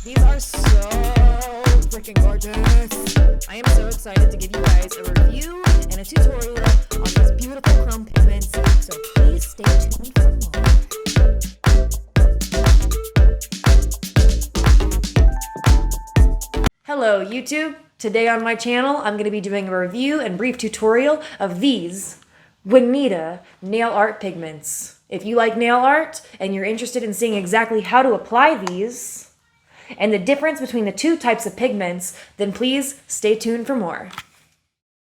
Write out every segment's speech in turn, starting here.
These are so freaking gorgeous. I am so excited to give you guys a review and a tutorial on these beautiful chrome pigments, so please stay tuned for more. Hello YouTube! Today on my channel I'm going to be doing a review and brief tutorial of these Juanita nail art pigments. If you like nail art and you're interested in seeing exactly how to apply these and the difference between the two types of pigments, then please stay tuned for more.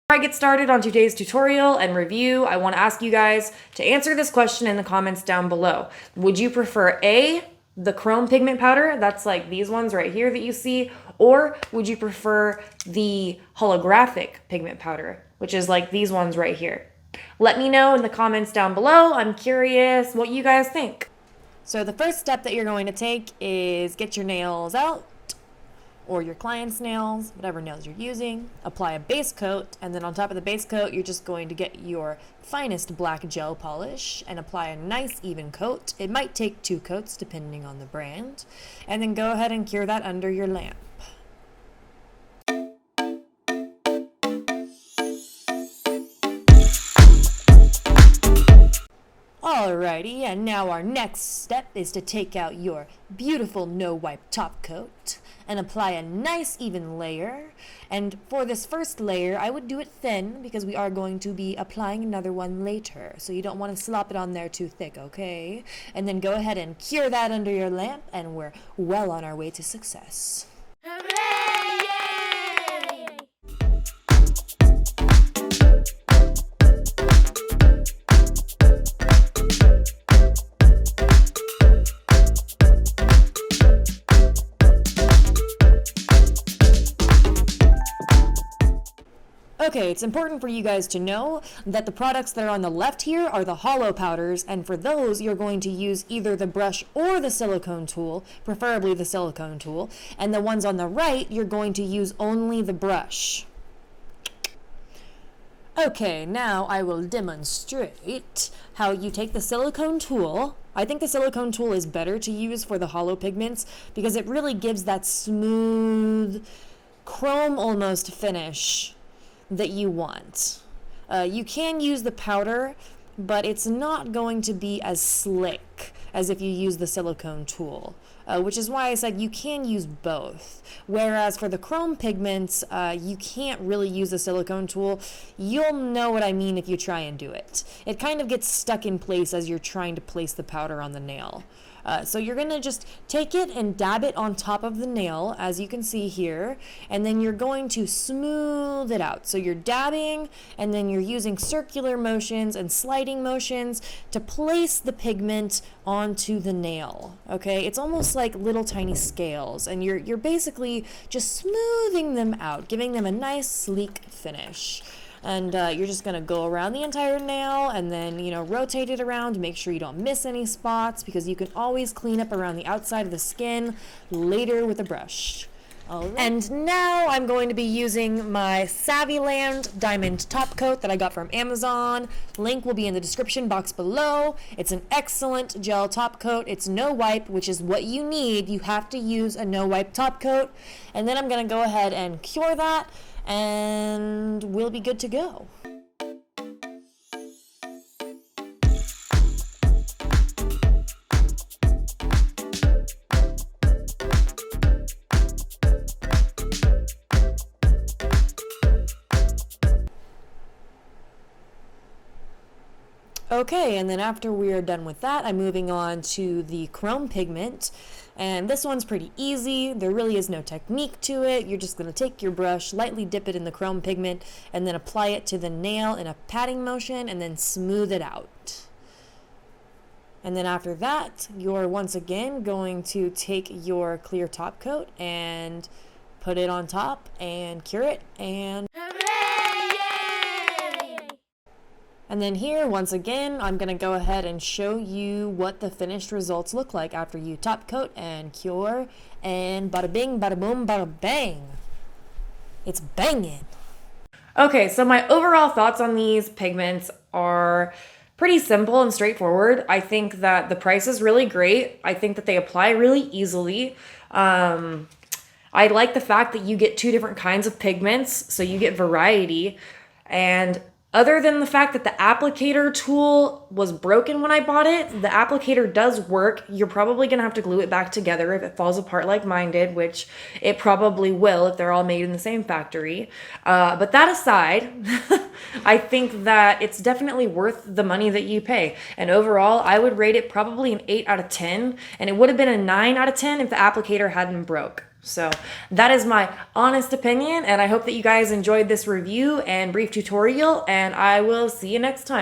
Before I get started on today's tutorial and review, I want to ask you guys to answer this question in the comments down below. Would you prefer A, the chrome pigment powder, that's like these ones right here that you see, or would you prefer the holographic pigment powder, which is like these ones right here? Let me know in the comments down below. I'm curious what you guys think. So the first step that you're going to take is get your nails out, or your client's nails, whatever nails you're using. Apply a base coat, and then on top of the base coat, you're just going to get your finest black gel polish and apply a nice even coat. It might take 2 coats depending on the brand. And then go ahead and cure that under your lamp. Alrighty, and now our next step is to take out your beautiful no-wipe top coat and apply a nice even layer. And for this first layer, I would do it thin because we are going to be applying another one later. So you don't want to slop it on there too thick, okay? And then go ahead and cure that under your lamp, and we're well on our way to success. Okay, it's important for you guys to know that the products that are on the left here are the Holo powders, and for those you're going to use either the brush or the silicone tool, preferably the silicone tool, and the ones on the right you're going to use only the brush. Okay, now I will demonstrate how you take the silicone tool. I think the silicone tool is better to use for the Holo pigments because it really gives that smooth, chrome almost finish that you want. You can use the powder, but it's not going to be as slick as if you use the silicone tool, which is why I said you can use both. Whereas for the chrome pigments, you can't really use the silicone tool. You'll know what I mean if you try and do it. It kind of gets stuck in place as you're trying to place the powder on the nail. So you're going to just take it and dab it on top of the nail, as you can see here, and then you're going to smooth it out. So you're dabbing, and then you're using circular motions and sliding motions to place the pigment onto the nail. Okay, it's almost like little tiny scales, and you're basically just smoothing them out, giving them a nice sleek finish. And you're just going to go around the entire nail and then, rotate it around to make sure you don't miss any spots, because you can always clean up around the outside of the skin later with a brush. Right. And now I'm going to be using my Savvyland Diamond Top Coat that I got from Amazon. Link will be in the description box below. It's an excellent gel top coat. It's no wipe, which is what you need. You have to use a no wipe top coat. And then I'm going to go ahead and cure that, and we'll be good to go. Okay, and then after we are done with that, I'm moving on to the chrome pigment. And this one's pretty easy. There really is no technique to it. You're just going to take your brush, lightly dip it in the chrome pigment, and then apply it to the nail in a patting motion, and then smooth it out. And then after that, you're once again going to take your clear top coat and put it on top and cure it, and And then here, once again, I'm going to go ahead and show you what the finished results look like after you top coat and cure, and bada bing, bada boom, bada bang. It's banging. Okay, so my overall thoughts on these pigments are pretty simple and straightforward. I think that the price is really great. I think that they apply really easily. I like the fact that you get two different kinds of pigments, so you get variety. And other than the fact that the applicator tool was broken when I bought it, the applicator does work. You're probably going to have to glue it back together if it falls apart like mine did, which it probably will if they're all made in the same factory. But that aside, I think that it's definitely worth the money that you pay. And overall, I would rate it probably an 8 out of 10, and it would have been a 9 out of 10 if the applicator hadn't broke. So that is my honest opinion, and I hope that you guys enjoyed this review and brief tutorial, and I will see you next time.